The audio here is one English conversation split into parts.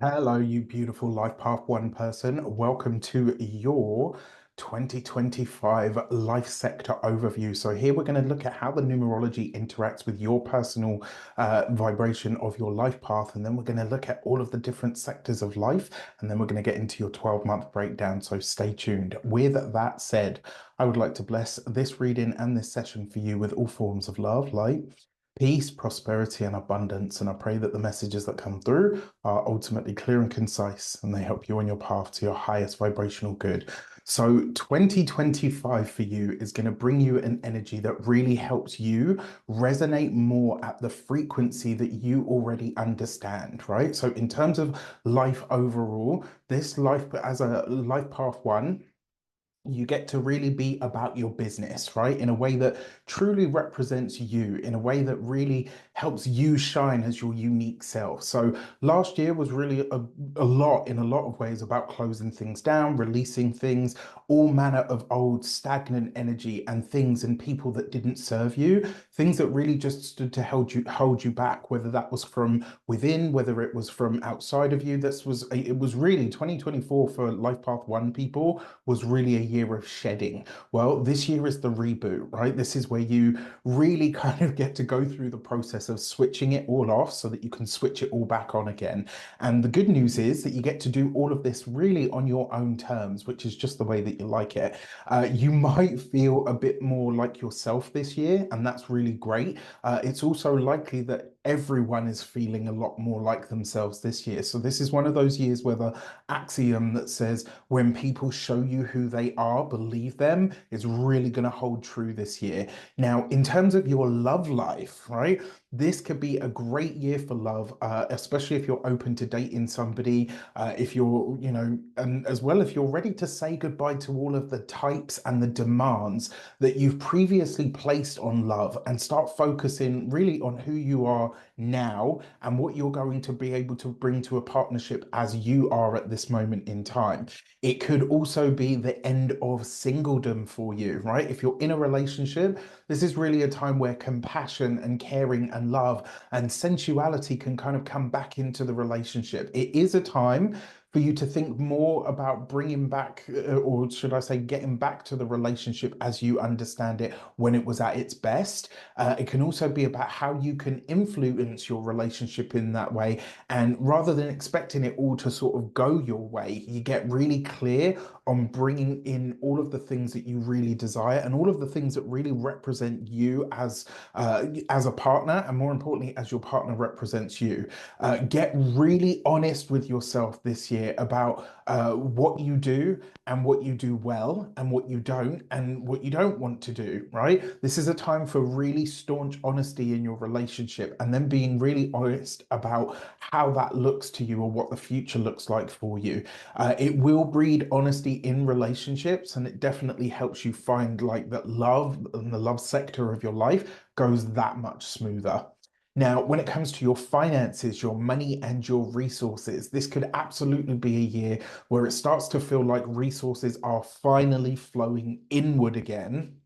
Hello, you beautiful Life Path One person. Welcome to your 2025 life sector overview. So, here we're going to look at how the numerology interacts with your personal vibration of your life path. And then we're going to look at all of the different sectors of life. And then we're going to get into your 12-month breakdown. So, stay tuned. With that said, I would like to bless this reading and this session for you with all forms of love, light, peace, prosperity, and abundance. And I pray that the messages that come through are ultimately clear and concise and they help you on your path to your highest vibrational good. So, 2025 for you is going to bring you an energy that really helps you resonate more at the frequency that you already understand, right? So, in terms of life overall, this life as a life path one, you get to really be about your business, right? In a way that truly represents you, in a way that really helps you shine as your unique self. So last year was really a lot, in a lot of ways, about closing things down, releasing things, all manner of old stagnant energy and things and people that didn't serve you, things that really just stood to hold you back, whether that was from within, whether it was from outside of you. It was really 2024 for Life Path One people was really a year of shedding. Well, this year is the reboot, right? This is where you really kind of get to go through the process of switching it all off so that you can switch it all back on again. And the good news is that you get to do all of this really on your own terms, which is just the way that you like it. You might feel a bit more like yourself this year, and that's really great. It's also likely that everyone is feeling a lot more like themselves this year. So, this is one of those years where the axiom that says, when people show you who they are, believe them, is really going to hold true this year. Now, in terms of your love life, right? This could be a great year for love, especially if you're open to dating somebody, if you're, and as well if you're ready to say goodbye to all of the types and the demands that you've previously placed on love and start focusing really on who you are now and what you're going to be able to bring to a partnership as you are at this moment in time. It could also be the end of singledom for you, right? If you're in a relationship, this is really a time where compassion and caring and love and sensuality can kind of come back into the relationship. It is a time for you to think more about bringing back, or should I say, getting back to the relationship as you understand it when it was at its best. It can also be about how you can influence your relationship in that way. And rather than expecting it all to sort of go your way, you get really clear on bringing in all of the things that you really desire and all of the things that really represent you as a partner, and more importantly, as your partner represents you. Get really honest with yourself this year about what you do and what you do well and what you don't and what you don't want to do, right? This is a time for really staunch honesty in your relationship and then being really honest about how that looks to you or what the future looks like for you. It will breed honesty in relationships, and it definitely helps you find like that love and the love sector of your life goes that much smoother. Now, when it comes to your finances, your money, and your resources, this could absolutely be a year where it starts to feel like resources are finally flowing inward again.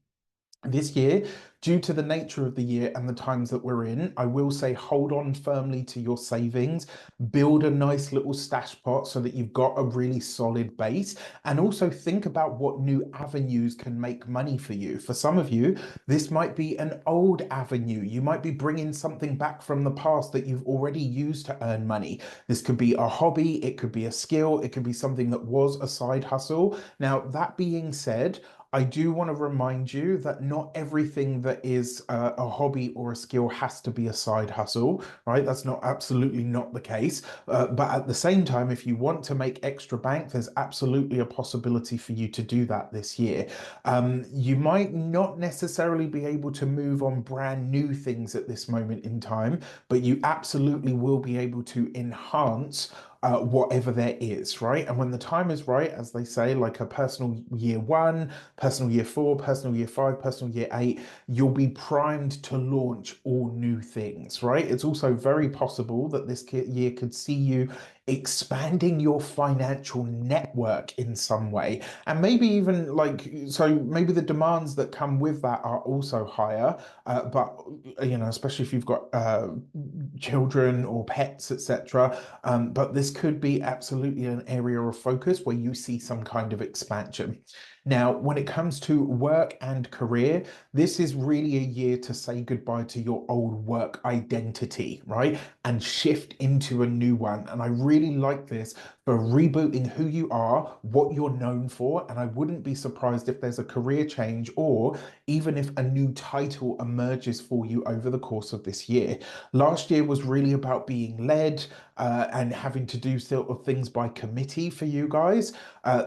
This year, due to the nature of the year and the times that we're in, I will say hold on firmly to your savings, build a nice little stash pot so that you've got a really solid base, and also think about what new avenues can make money for you. For some of you, this might be an old avenue. You might be bringing something back from the past that you've already used to earn money. This could be a hobby, it could be a skill, it could be something that was a side hustle. Now, that being said, I do want to remind you that not everything that is a hobby or a skill has to be a side hustle, right? That's not absolutely not the case. But at the same time, if you want to make extra bank, there's absolutely a possibility for you to do that this year. You might not necessarily be able to move on brand new things at this moment in time, but you absolutely will be able to enhance whatever there is, right? And when the time is right, as they say, like a personal year one, personal year four, personal year five, personal year eight, you'll be primed to launch all new things, right? It's also very possible that this year could see you expanding your financial network in some way. And maybe even like, so maybe the demands that come with that are also higher, but especially if you've got children or pets, etc. But this could be absolutely an area of focus where you see some kind of expansion. Now, when it comes to work and career, this is really a year to say goodbye to your old work identity, right? And shift into a new one. And I really like this for rebooting who you are, what you're known for. And I wouldn't be surprised if there's a career change or even if a new title emerges for you over the course of this year. Last year was really about being led and having to do sort of things by committee for you guys.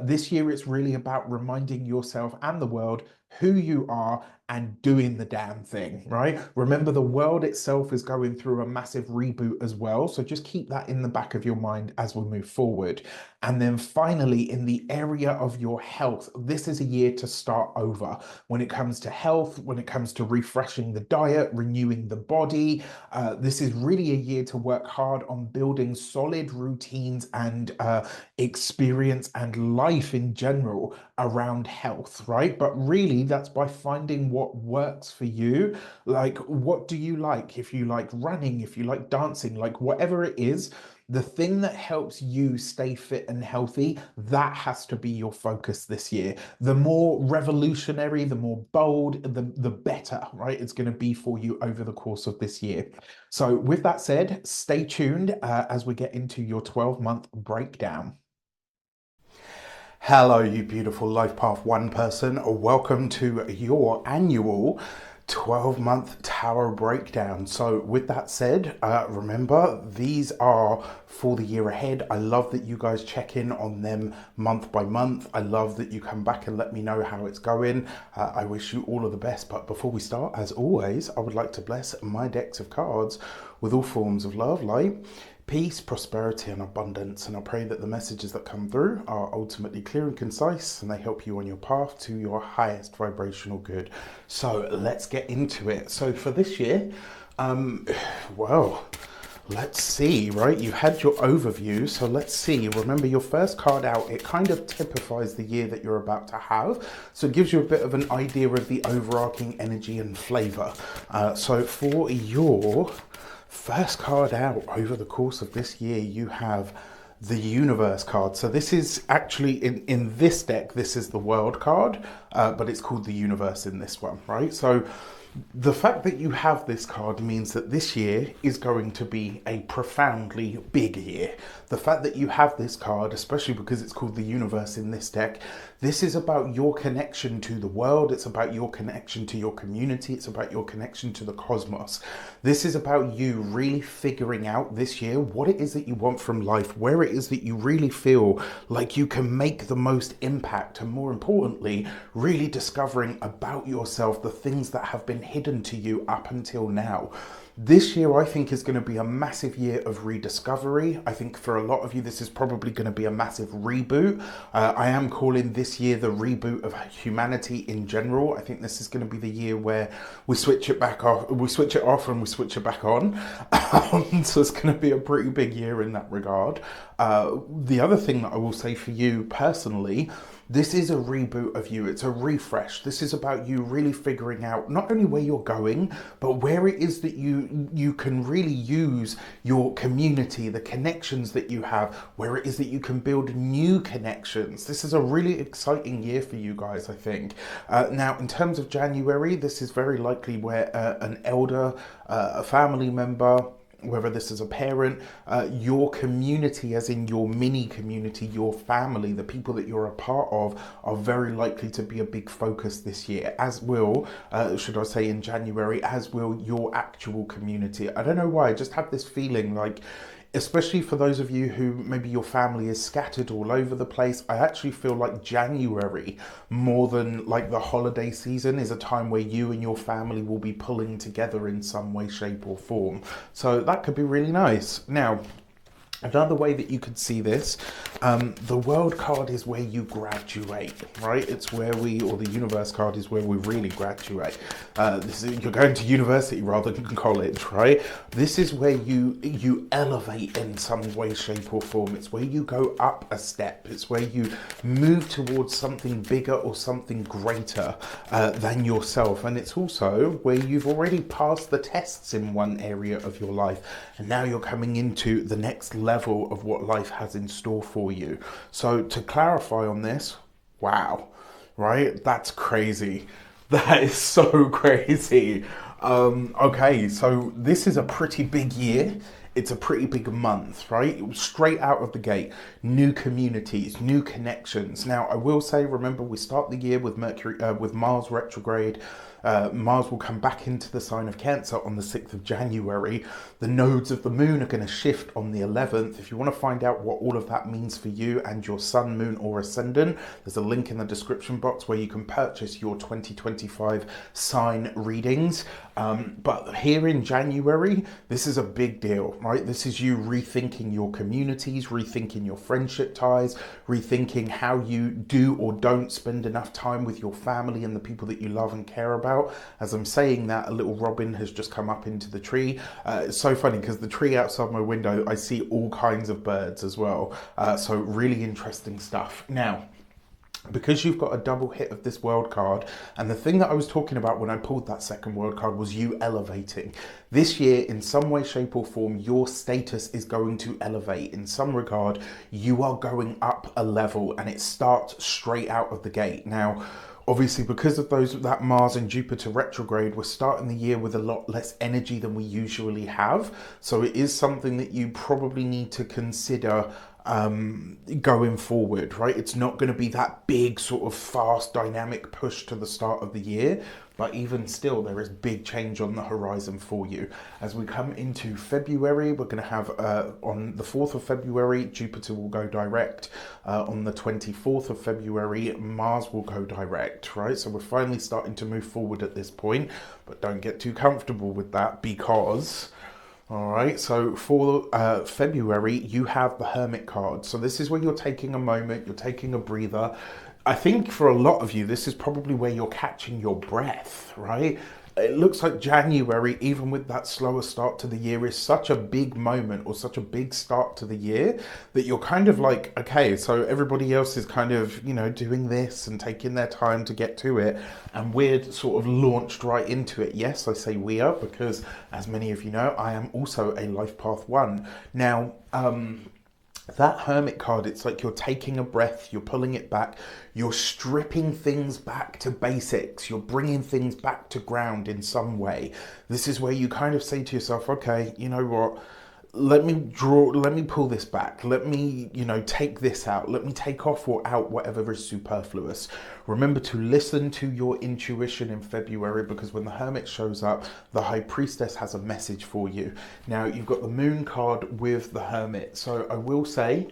This year, it's really about reminding yourself and the world who you are and doing the damn thing, right? Remember, the world itself is going through a massive reboot as well. So just keep that in the back of your mind as we move forward. And then finally, in the area of your health, this is a year to start over. When it comes to health, when it comes to refreshing the diet, renewing the body, this is really a year to work hard on building solid routines and experience and life in general around health, right? But really, that's by finding what works for you. Like, what do you like? If you like running, if you like dancing, like whatever it is, the thing that helps you stay fit and healthy, that has to be your focus this year. The more revolutionary, the more bold, the better, right? It's going to be for you over the course of this year. So with that said, stay tuned as we get into your 12-month breakdown. Hello, you beautiful Life Path 1 person. Welcome to your annual 12-month tarot breakdown. So with that said, remember, these are for the year ahead. I love that you guys check in on them month by month. I love that you come back and let me know how it's going. I wish you all of the best. But before we start, as always, I would like to bless my decks of cards with all forms of love, light, peace, prosperity, and abundance. And I pray that the messages that come through are ultimately clear and concise, and they help you on your path to your highest vibrational good. So let's get into it. So for this year, well, let's see, right? You had your overview, so let's see. Remember, your first card out, it kind of typifies the year that you're about to have. So it gives you a bit of an idea of the overarching energy and flavor. So for your first card out over the course of this year, you have the Universe card. So this is actually, in this deck, this is the World card, but it's called the Universe in this one, right? So the fact that you have this card means that this year is going to be a profoundly big year. The fact that you have this card, especially because it's called the Universe in this deck, this is about your connection to the world. It's about your connection to your community. It's about your connection to the cosmos. This is about you really figuring out this year what it is that you want from life, where it is that you really feel like you can make the most impact, and more importantly, really discovering about yourself the things that have been hidden to you up until now. This year, I think, is going to be a massive year of rediscovery. I think for a lot of you, this is probably going to be a massive reboot. I am calling this year the reboot of humanity in general. I think this is going to be the year where we switch it back off, we switch it off and we switch it back on. So it's going to be a pretty big year in that regard. The other thing that I will say for you personally, this is a reboot of you. It's a refresh. This is about you really figuring out not only where you're going, but where it is that you can really use your community, the connections that you have, where it is that you can build new connections. This is a really exciting year for you guys, I think. Now, in terms of January, this is very likely where an elder, a family member, whether this is a parent, your community, as in your mini community, your family, the people that you're a part of, are very likely to be a big focus this year, as will, should I say in January, as will your actual community. I don't know why, I just have this feeling like, especially for those of you who maybe your family is scattered all over the place, I actually feel like January, more than like the holiday season, is a time where you and your family will be pulling together in some way, shape or form. So that could be really nice. Now, Another way that you could see this, the world card is where you graduate, right? It's where or the universe card is where we really graduate. You're going to university rather than college, right? This is where you elevate in some way, shape or form. It's where you go up a step. It's where you move towards something bigger or something greater than yourself. And it's also where you've already passed the tests in one area of your life. And now you're coming into the next level of what life has in store for you. So to clarify on this, wow, right? That's crazy. That is so crazy. Okay, so this is a pretty big year. It's a pretty big month, right? Straight out of the gate, new communities, new connections. Now, I will say, remember, we start the year with with Mars retrograde. Mars will come back into the sign of Cancer on the 6th of January. The nodes of the moon are going to shift on the 11th. If you want to find out what all of that means for you and your sun, moon or ascendant, there's a link in the description box where you can purchase your 2025 sign readings. But here in January, this is a big deal, right? This is you rethinking your communities, rethinking your friendship ties, rethinking how you do or don't spend enough time with your family and the people that you love and care about. As I'm saying that, a little robin has just come up into the tree. It's so funny because the tree outside my window, I see all kinds of birds as well. So really interesting stuff. Now, because you've got a double hit of this world card, and the thing that I was talking about when I pulled that second world card was you elevating. This year, in some way, shape or form, your status is going to elevate. In some regard, you are going up a level, and it starts straight out of the gate. Now, obviously, because of that Mars and Jupiter retrograde, we're starting the year with a lot less energy than we usually have. So it is something that you probably need to consider going forward, right? It's not going to be that big sort of fast dynamic push to the start of the year, but even still there is big change on the horizon for you. As we come into February, we're going to have on the 4th of February Jupiter will go direct. On the 24th of February Mars will go direct, right? So we're finally starting to move forward at this point, but don't get too comfortable with that, because all right, so for February, you have the Hermit card. So this is where you're taking a moment, you're taking a breather. I think for a lot of you, this is probably where you're catching your breath, right? It looks like January, even with that slower start to the year, is such a big moment or such a big start to the year that you're kind of like, okay, so everybody else is kind of, you know, doing this and taking their time to get to it. And we're sort of launched right into it. Yes, I say we are because, as many of you know, I am also a Life Path 1. Now, that Hermit card, it's like you're taking a breath, you're pulling it back, you're stripping things back to basics, you're bringing things back to ground in some way. This is where you kind of say to yourself, okay, you know what, let me pull this back, let me, you know, take this out, let me take off or out whatever is superfluous. Remember to listen to your intuition in February, because when the Hermit shows up, the High Priestess has a message for you. Now, you've got the Moon card with the Hermit. So I will say,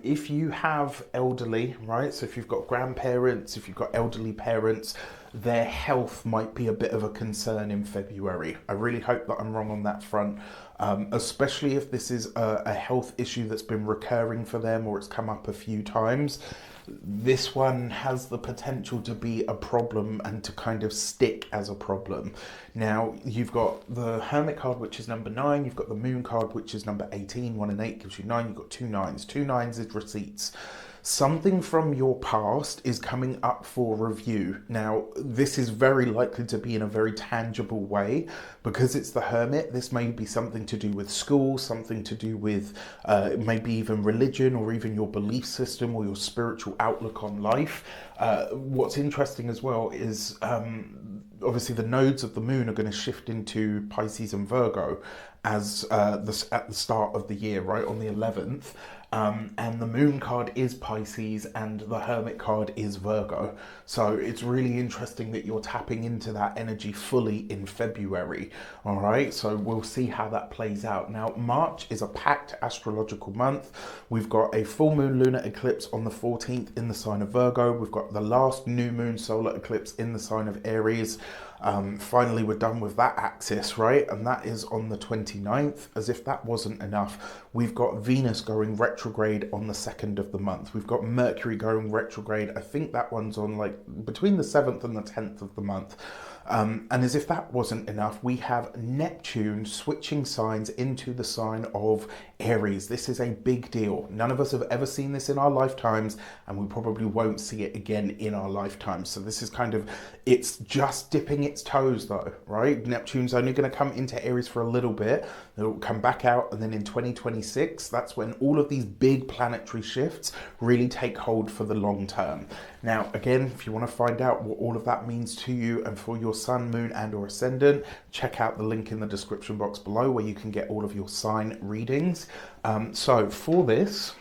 if you have elderly, right, so if you've got grandparents, if you've got elderly parents, their health might be a bit of a concern in February. I really hope that I'm wrong on that front, especially if this is a health issue that's been recurring for them or it's come up a few times. This one has the potential to be a problem and to kind of stick as a problem. Now, you've got the Hermit card, which is number 9. You've got the Moon card, which is number 18. 1 and 8 gives you 9. You've got 2 9s. 2 9s is receipts. Something from your past is coming up for review. Now, this is very likely to be in a very tangible way. Because it's the Hermit, this may be something to do with school, something to do with maybe even religion, or even your belief system or your spiritual outlook on life. What's interesting as well is obviously the nodes of the moon are going to shift into Pisces and Virgo as at the start of the year, right, on the 11th. And the Moon card is Pisces and the Hermit card is Virgo. So it's really interesting that you're tapping into that energy fully in February. All right, so we'll see how that plays out. Now, March is a packed astrological month. We've got a full moon lunar eclipse on the 14th in the sign of Virgo. We've got the last new moon solar eclipse in the sign of Aries. Finally, we're done with that axis, right? And that is on the 29th. As if that wasn't enough, we've got Venus going retrograde on the 2nd of the month. We've got Mercury going retrograde. I think that one's on like between the 7th and the 10th of the month. And as if that wasn't enough, we have Neptune switching signs into the sign of Aries. This is a big deal. None of us have ever seen this in our lifetimes, and we probably won't see it again in our lifetimes. So this is kind of, it's just dipping its toes though, right? Neptune's only going to come into Aries for a little bit. It'll come back out, and then in 2026, that's when all of these big planetary shifts really take hold for the long term. Now, again, if you want to find out what all of that means to you and for your sun, moon, and or ascendant, check out the link in the description box below where you can get all of your sign readings. So for this,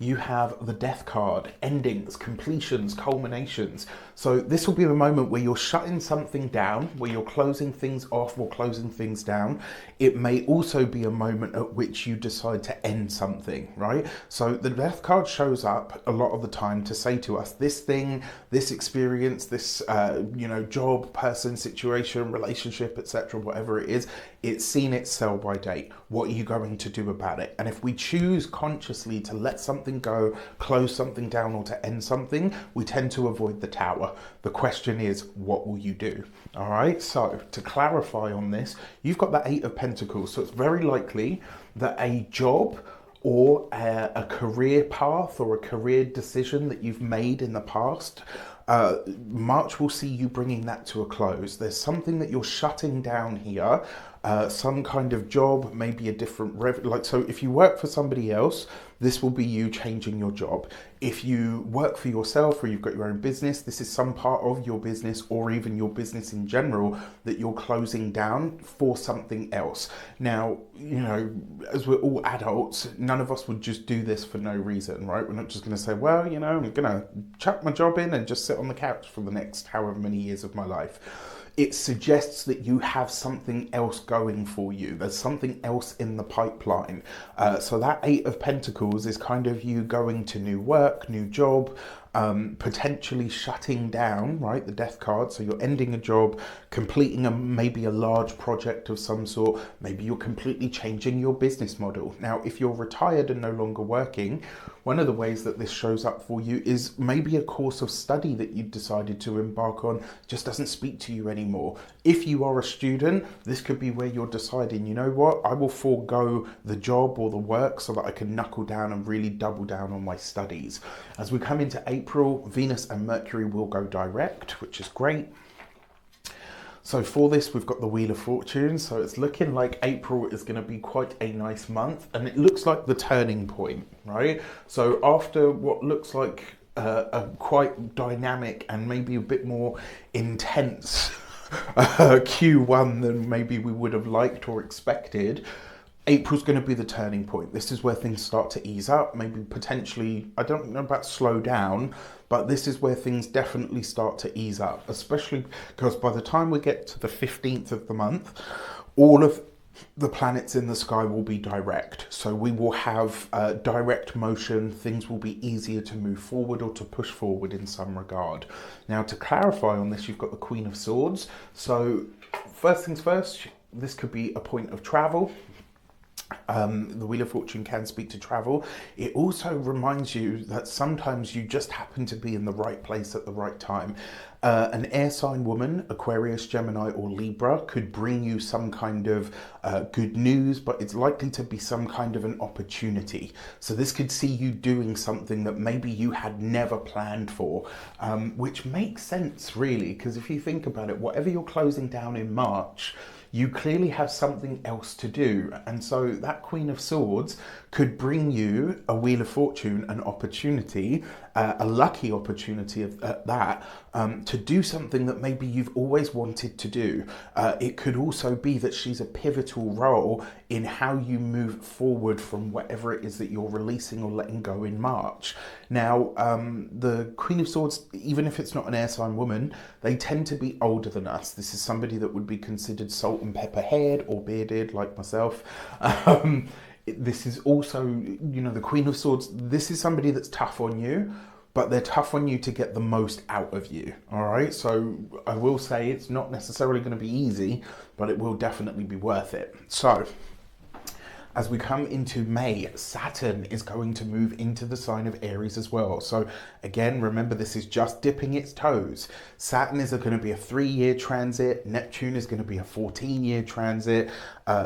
you have the Death card, endings, completions, culminations. So this will be the moment where you're shutting something down, where you're closing things off or closing things down. It may also be a moment at which you decide to end something, right? So the Death card shows up a lot of the time to say to us, this thing, this experience, this job, person, situation, relationship, etc., whatever it is, it's seen its sell by date. What are you going to do about it? And if we choose consciously to let something go, close something down, or to end something, we tend to avoid the Tower. The question is, what will you do? All right, so to clarify on this, you've got the Eight of Pentacles, so it's very likely that a job or a career path or a career decision that you've made in the past, March will see you bringing that to a close. There's something that you're shutting down here, some kind of job, maybe a different so if you work for somebody else, this will be you changing your job. If you work for yourself or you've got your own business, this is some part of your business or even your business in general that you're closing down for something else. Now, as we're all adults, none of us would just do this for no reason, right? We're not just going to say, well, I'm going to chuck my job in and just sit on the couch for the next however many years of my life. It suggests that you have something else going for you. There's something else in the pipeline. So that Eight of Pentacles is kind of you going to new work, new job, potentially shutting down, right? The Death card. So you're ending a job, completing maybe a large project of some sort. Maybe you're completely changing your business model. Now, if you're retired and no longer working, one of the ways that this shows up for you is maybe a course of study that you decided to embark on just doesn't speak to you anymore. If you are a student, this could be where you're deciding, you know what, I will forego the job or the work so that I can knuckle down and really double down on my studies. As we come into April, Venus and Mercury will go direct, which is great. So for this, we've got the Wheel of Fortune. So it's looking like April is going to be quite a nice month. And it looks like the turning point, right? So after what looks like a quite dynamic and maybe a bit more intense Q1 than maybe we would have liked or expected, April's going to be the turning point. This is where things start to ease up, maybe potentially, I don't know about slow down, but this is where things definitely start to ease up, especially because by the time we get to the 15th of the month, all of the planets in the sky will be direct. So we will have direct motion. Things will be easier to move forward or to push forward in some regard. Now, to clarify on this, you've got the Queen of Swords. So first things first, this could be a point of travel. The Wheel of Fortune can speak to travel. It also reminds you that sometimes you just happen to be in the right place at the right time. An air sign woman, Aquarius, Gemini, or Libra, could bring you some kind of good news, but it's likely to be some kind of an opportunity. So this could see you doing something that maybe you had never planned for, which makes sense, really, because if you think about it, whatever you're closing down in March, you clearly have something else to do. And so that Queen of Swords could bring you a Wheel of Fortune, an opportunity, a lucky opportunity at that, to do something that maybe you've always wanted to do. It could also be that she's a pivotal role in how you move forward from whatever it is that you're releasing or letting go in March. Now, the Queen of Swords, even if it's not an air sign woman, they tend to be older than us. This is somebody that would be considered salt and pepper haired or bearded, like myself. This is also, the Queen of Swords, this is somebody that's tough on you, but they're tough on you to get the most out of you. All right, so I will say it's not necessarily going to be easy, but it will definitely be worth it. So as we come into May, Saturn is going to move into the sign of Aries as well. So again, remember, this is just dipping its toes. Saturn is going to be a 3-year transit. Neptune is going to be a 14-year transit.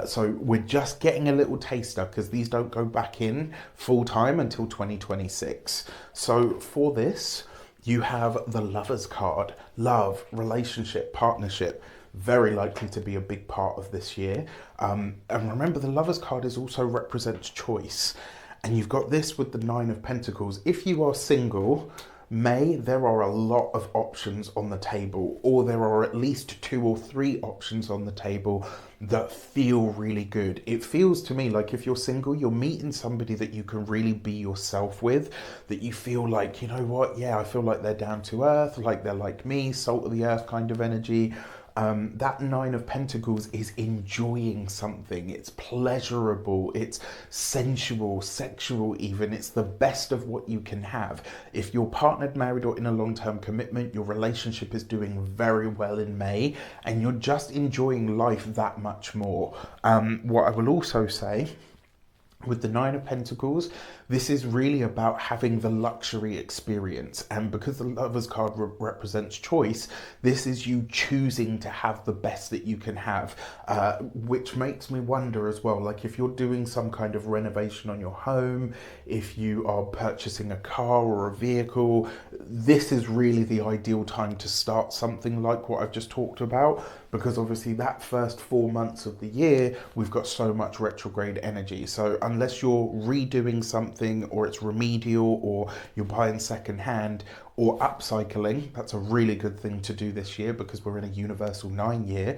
So we're just getting a little taster because these don't go back in full time until 2026. So for this, you have the Lovers card. Love, relationship, partnership, very likely to be a big part of this year. And remember, the Lovers card is also represents choice. And you've got this with the Nine of Pentacles. If you are single, May, there are a lot of options on the table, or there are at least 2 or 3 options on the table that feel really good. It feels to me like if you're single, you're meeting somebody that you can really be yourself with, that you feel like, you know what, yeah, I feel like they're down to earth, like they're like me, salt of the earth kind of energy. That Nine of Pentacles is enjoying something. It's pleasurable, it's sensual, sexual even. It's the best of what you can have. If you're partnered, married, or in a long-term commitment, your relationship is doing very well in May, and you're just enjoying life that much more. What I will also say, with the Nine of Pentacles, this is really about having the luxury experience. And because the Lovers card represents choice, this is you choosing to have the best that you can have, which makes me wonder as well, like if you're doing some kind of renovation on your home, if you are purchasing a car or a vehicle, this is really the ideal time to start something like what I've just talked about, because obviously that first 4 months of the year, we've got so much retrograde energy. So unless you're redoing something, or it's remedial, or you're buying secondhand or upcycling, that's a really good thing to do this year because we're in a universal 9 year.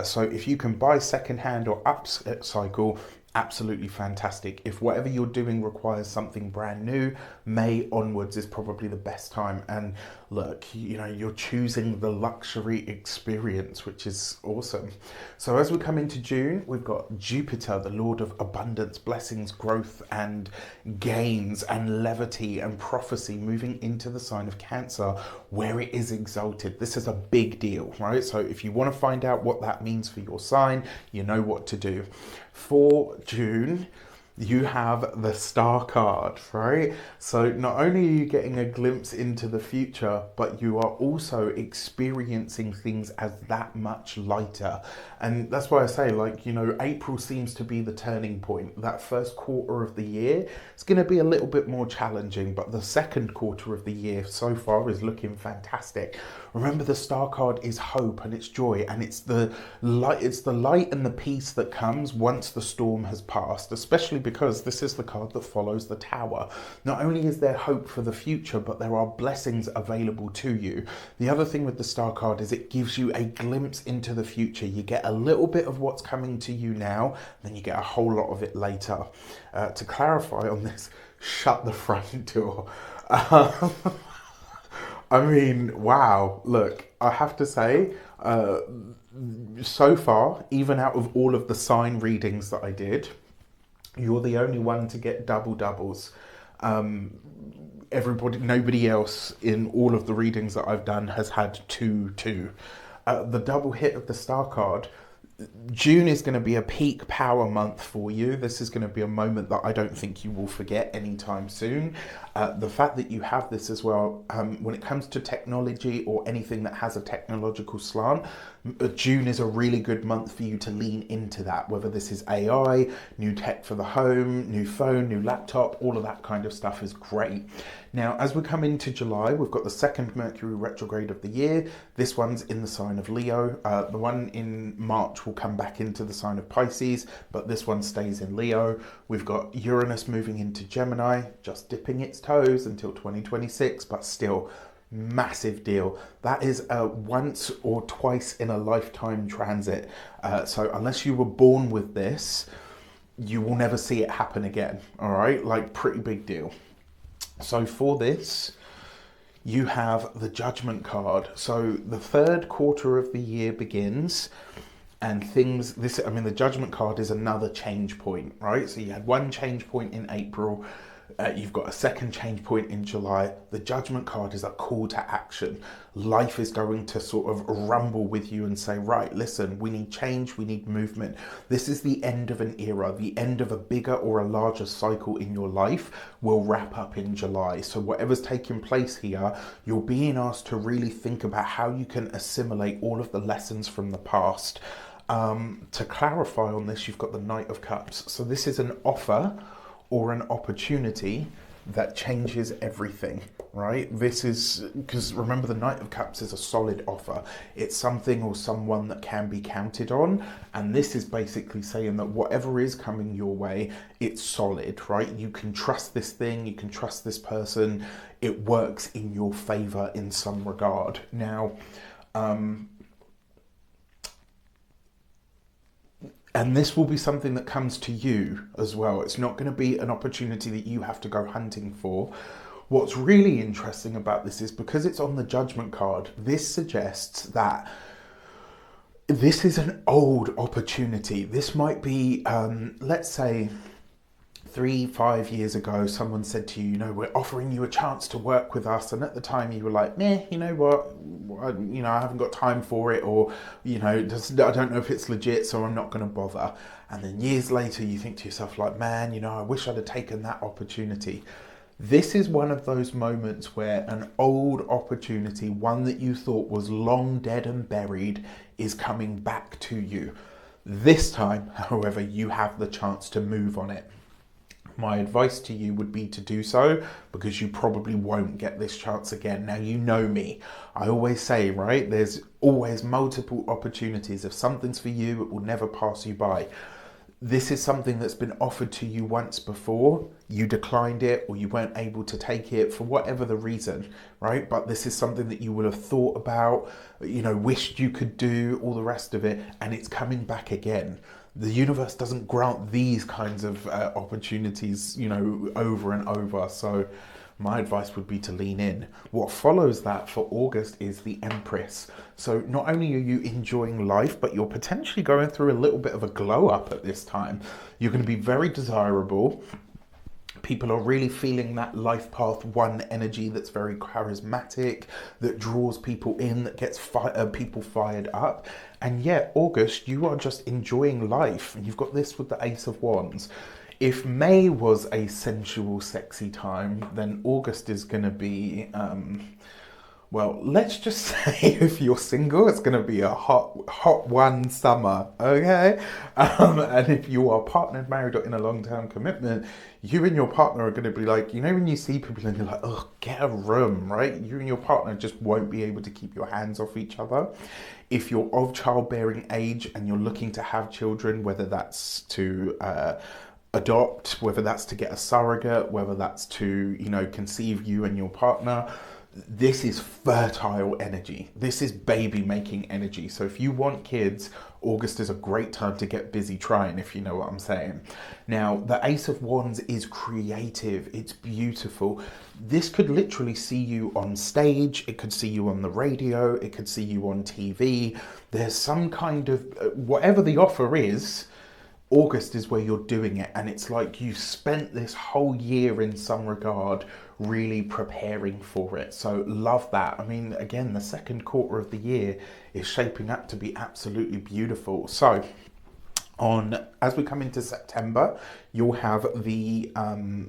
So if you can buy secondhand or upcycle, absolutely fantastic. If whatever you're doing requires something brand new, May onwards is probably the best time. And look, you know, you're choosing the luxury experience, which is awesome. So as we come into June, we've got Jupiter, the Lord of abundance, blessings, growth, and gains, and levity and prophecy, moving into the sign of Cancer, where it is exalted. This is a big deal, right? So if you want to find out what that means for your sign, you know what to do. For June, you have the Star card, right? So not only are you getting a glimpse into the future, but you are also experiencing things as that much lighter. And that's why I say, like, you know, April seems to be the turning point. That first quarter of the year, it's going to be a little bit more challenging, but the second quarter of the year so far is looking fantastic. Remember, the Star card is hope and it's joy, and it's the light and the peace that comes once the storm has passed, especially because this is the card that follows the Tower. Not only is there hope for the future, but there are blessings available to you. The other thing with the Star card is it gives you a glimpse into the future. You get a little bit of what's coming to you now, then you get a whole lot of it later. To clarify on this, shut the front door. I mean, wow, look, I have to say, so far, even out of all of the sign readings that I did, you're the only one to get double doubles. Nobody else in all of the readings that I've done has had 2-2. The double hit of the Star card, June is going to be a peak power month for you. This is going to be a moment that I don't think you will forget anytime soon. The fact that you have this as well, when it comes to technology or anything that has a technological slant, June is a really good month for you to lean into that, whether this is AI, new tech for the home, new phone, new laptop, all of that kind of stuff is great. Now, as we come into July, we've got the second Mercury retrograde of the year. This one's in the sign of Leo. The one in March will come back into the sign of Pisces, but this one stays in Leo. We've got Uranus moving into Gemini, just dipping its toes until 2026, but still massive deal. That is a once or twice in a lifetime transit. So unless you were born with this, you will never see it happen again. All right, like pretty big deal. So for this, you have the Judgment card. So the third quarter of the year begins, and the Judgment card is another change point, right? So you had one change point in April. You've got a second change point in July. The Judgment card is a call to action. Life is going to sort of rumble with you and say, right, listen, we need change, we need movement. This is the end of an era. The end of a bigger or a larger cycle in your life will wrap up in July. So whatever's taking place here, you're being asked to really think about how you can assimilate all of the lessons from the past. To clarify on this, you've got the Knight of Cups. So this is an offer or an opportunity that changes everything, right? This is, because remember, the Knight of Cups is a solid offer. It's something or someone that can be counted on. And this is basically saying that whatever is coming your way, it's solid, right? You can trust this thing, you can trust this person. It works in your favor in some regard. Now, and this will be something that comes to you as well. It's not going to be an opportunity that you have to go hunting for. What's really interesting about this is because it's on the Judgment card, this suggests that this is an old opportunity. This might be, let's say, 3-5 years ago, someone said to you, you know, we're offering you a chance to work with us. And at the time you were like, meh, you know what, I haven't got time for it. Or, I don't know if it's legit, so I'm not going to bother. And then years later, you think to yourself like, man, I wish I'd have taken that opportunity. This is one of those moments where an old opportunity, one that you thought was long dead and buried, is coming back to you. This time, however, you have the chance to move on it. My advice to you would be to do so, because you probably won't get this chance again. Now, you know me. I always say, right, there's always multiple opportunities. If something's for you, it will never pass you by. This is something that's been offered to you once before. You declined it, or you weren't able to take it for whatever the reason, right? But this is something that you would have thought about, wished you could do, all the rest of it, and it's coming back again. The universe doesn't grant these kinds of opportunities, over and over. So my advice would be to lean in. What follows that for August is the Empress. So not only are you enjoying life, but you're potentially going through a little bit of a glow up at this time. You're going to be very desirable. People are really feeling that life path one energy that's very charismatic, that draws people in, that gets people fired up. And yet, August, you are just enjoying life. And you've got this with the Ace of Wands. If May was a sensual, sexy time, then August is going to be, well, let's just say if you're single, it's going to be a hot one summer, okay? And if you are partnered, married, or in a long-term commitment, you and your partner are going to be like, when you see people and you're like, oh, get a room, right? You and your partner just won't be able to keep your hands off each other. If you're of childbearing age and you're looking to have children, whether that's to adopt, whether that's to get a surrogate, whether that's to, conceive you and your partner, this is fertile energy. This is baby making energy. So if you want kids, August is a great time to get busy trying, if you know what I'm saying. Now, the Ace of Wands is creative. It's beautiful. This could literally see you on stage. It could see you on the radio. It could see you on TV. There's some kind of, whatever the offer is, August is where you're doing it. And it's like you spent this whole year in some regard really preparing for it. So love that. I mean, again, the second quarter of the year is shaping up to be absolutely beautiful. So as we come into September, you'll have the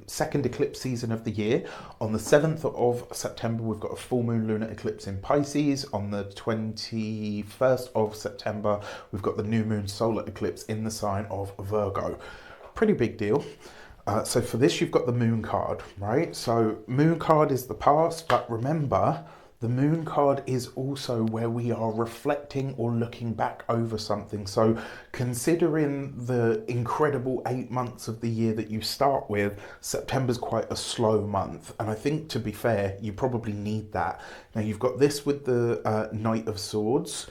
second eclipse season of the year. On the 7th of September, we've got a full moon lunar eclipse in Pisces. On the 21st of September, we've got the new moon solar eclipse in the sign of Virgo. Pretty big deal. So for this, you've got the moon card, right? So moon card is the past, but remember, the moon card is also where we are reflecting or looking back over something. So considering the incredible 8 months of the year that you start with, September's quite a slow month. And I think, to be fair, you probably need that. Now, you've got this with the Knight of Swords.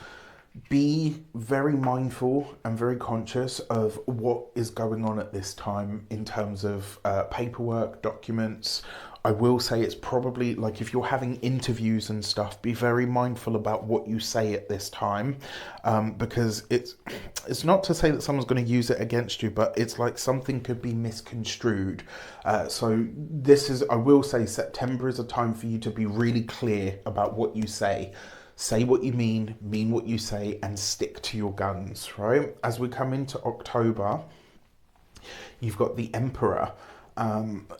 Be very mindful and very conscious of what is going on at this time in terms of paperwork, documents, I will say it's probably like if you're having interviews and stuff, be very mindful about what you say at this time, because it's not to say that someone's going to use it against you, but it's like something could be misconstrued. So this is, I will say, September is a time for you to be really clear about what you say. Say what you mean what you say, and stick to your guns, right? As we come into October, you've got the Emperor.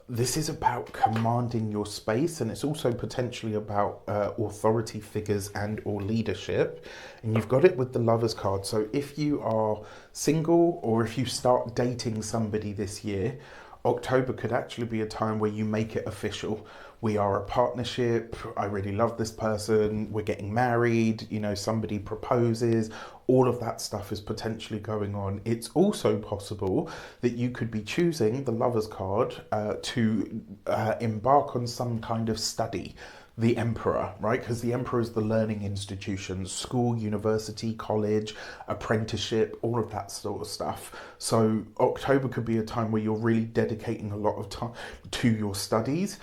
This is about commanding your space, and it's also potentially about authority figures and or leadership. And you've got it with the Lovers card. So if you are single or if you start dating somebody this year, October could actually be a time where you make it official. We are a partnership. I really love this person. We're getting married. You know, somebody proposes. All of that stuff is potentially going on. It's also possible that you could be choosing the Lovers card to embark on some kind of study. The Emperor, right? Because the Emperor is the learning institutions, school, university, college, apprenticeship, all of that sort of stuff. So October could be a time where you're really dedicating a lot of time to your studies.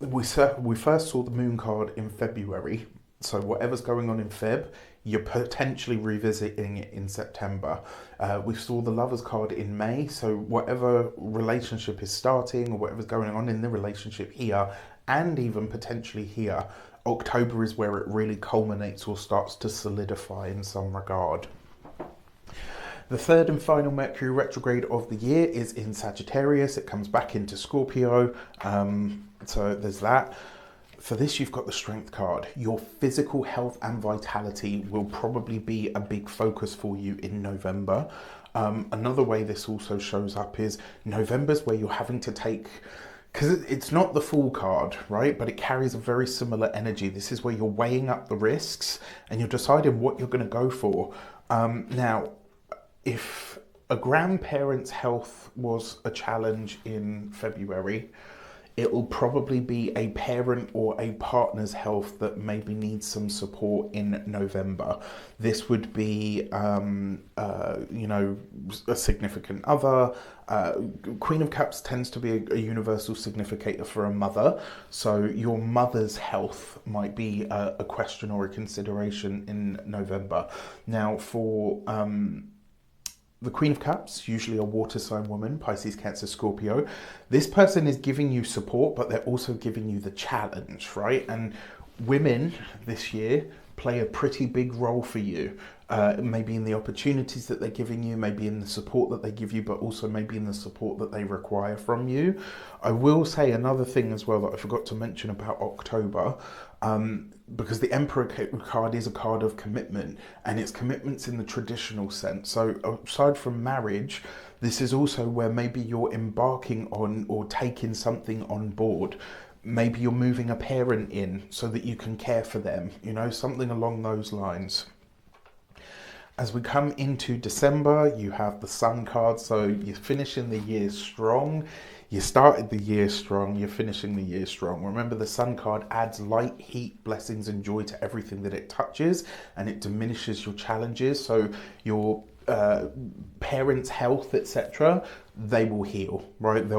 We first saw the Moon card in February. So whatever's going on in Feb, you're potentially revisiting it in September. We saw the Lovers card in May. So whatever relationship is starting or whatever's going on in the relationship here, and even potentially here, October is where it really culminates or starts to solidify in some regard. The third and final Mercury retrograde of the year is in Sagittarius. It comes back into Scorpio. So there's that. For this, you've got the Strength card. Your physical health and vitality will probably be a big focus for you in November. Another way this also shows up is November's where you're having to take, because it's not the Fool card, right? But it carries a very similar energy. This is where you're weighing up the risks and you're deciding what you're going to go for. Now, if a grandparent's health was a challenge in February, it will probably be a parent or a partner's health that maybe needs some support in November. This would be, you know, a significant other. Queen of Cups tends to be a universal significator for a mother. So your mother's health might be a question or a consideration in November. Now for the Queen of Cups, usually a water sign woman, Pisces, Cancer, Scorpio. This person is giving you support, but they're also giving you the challenge, right? And women this year play a pretty big role for you. Maybe in the opportunities that they're giving you, maybe in the support that they give you, but also maybe in the support that they require from you. I will say another thing as well that I forgot to mention about October, because the Emperor card is a card of commitment, and it's commitments in the traditional sense. So aside from marriage, this is also where maybe you're embarking on or taking something on board. Maybe you're moving a parent in so that you can care for them, you know, something along those lines. As we come into December, you have the Sun card, so you're finishing the year strong. You started the year strong, you're finishing the year strong. Remember, the Sun card adds light, heat, blessings, and joy to everything that it touches, and it diminishes your challenges. So your parents' health, etc., they will heal, right? They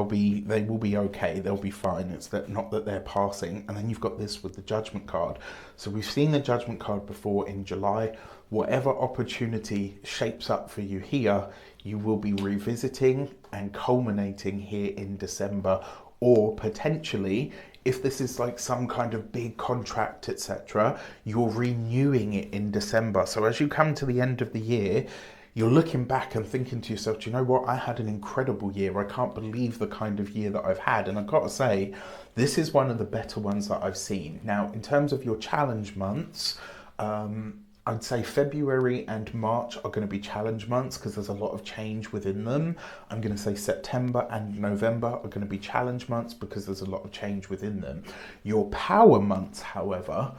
will be okay. They'll be fine. It's that not that they're passing. And then you've got this with the Judgment card. So we've seen the Judgment card before in July. Whatever opportunity shapes up for you here, you will be revisiting and culminating here in December, or potentially, if this is like some kind of big contract, etc., you're renewing it in December. So as you come to the end of the year, you're looking back and thinking to yourself, do you know what? I had an incredible year. I can't believe the kind of year that I've had. And I've got to say, this is one of the better ones that I've seen. Now, in terms of your challenge months, I'd say February and March are going to be challenge months because there's a lot of change within them. I'm going to say September and November are going to be challenge months because there's a lot of change within them. Your power months, however,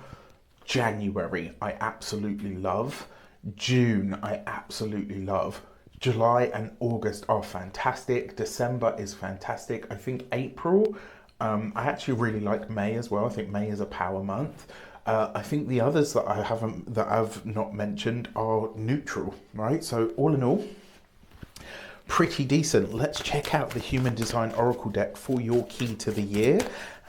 January, I absolutely love. June, I absolutely love. July and August are fantastic. December is fantastic. I think April, I actually really like May as well. I think May is a power month. I think the others that I've not mentioned are neutral, right? So all in all, pretty decent. Let's check out the Human Design Oracle deck for your key to the year,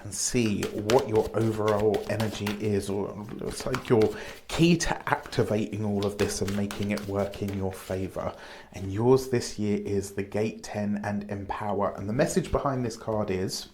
and and see what your overall energy is, or it's like your key to activating all of this and making it work in your favor. And yours this year is the Gate 10 and Empower. And the message behind this card is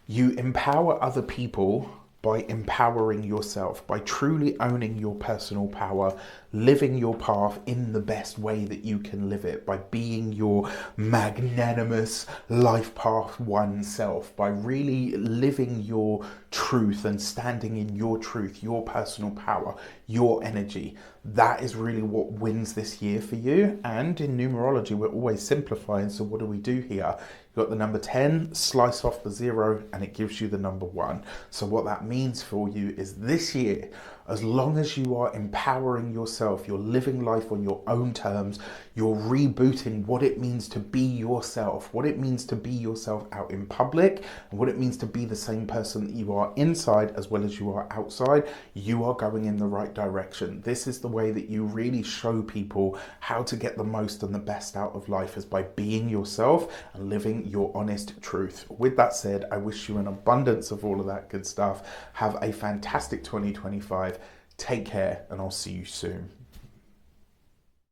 you empower other people by empowering yourself, by truly owning your personal power, living your path in the best way that you can live it, by being your magnanimous life path one self, by really living your truth and standing in your truth, your personal power, your energy. That is really what wins this year for you. And in numerology, we're always simplifying. So what do we do here? You've got the number 10, slice off the 0, and it gives you the number 1. So what that means for you is this year, as long as you are empowering yourself, you're living life on your own terms, you're rebooting what it means to be yourself, what it means to be yourself out in public, and what it means to be the same person that you are inside as well as you are outside, you are going in the right direction. This is the way that you really show people how to get the most and the best out of life, is by being yourself and living your honest truth. With that said, I wish you an abundance of all of that good stuff. Have a fantastic 2025. Take care, and I'll see you soon.